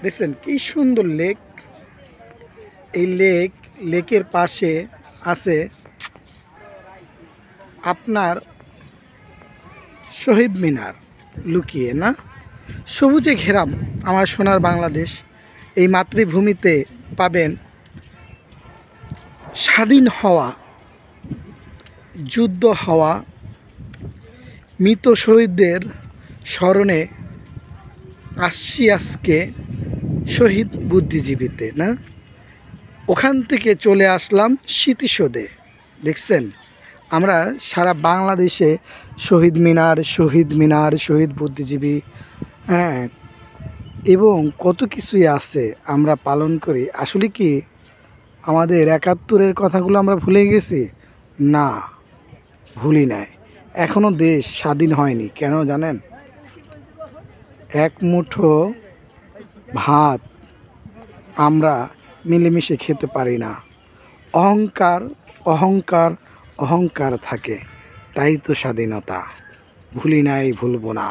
দেখছেন কি সুন্দর লেক। এই লেকের পাশে আছে আপনার শহীদ মিনার লুকিয়ে, না? সবুজে ঘেরা আমার সোনার বাংলাদেশ। এই মাতৃভূমিতে পাবেন স্বাধীন হওয়া, যুদ্ধ হওয়া, মৃত শহীদদের স্মরণে আসছি আজকে শহীদ বুদ্ধিজীবীতে, না? ওখান থেকে চলে আসলাম স্মৃতিসৌধে। দেখছেন আমরা সারা বাংলাদেশে শহীদ মিনার, শহীদ মিনার, শহীদ বুদ্ধিজীবী, হ্যাঁ, এবং কত কিছুই আছে আমরা পালন করি। আসলে কি আমাদের ৭১-এর কথাগুলো আমরা ভুলে গেছি? না, ভুলি নাই। এখনও দেশ স্বাধীন হয়নি। কেন জানেন? এক মুঠো ভাত আমরা মিলেমিশে খেতে পারি না। অহংকার অহংকার অহংকার থাকে, তাই তো স্বাধীনতা। ভুলি নাই, ভুলব না।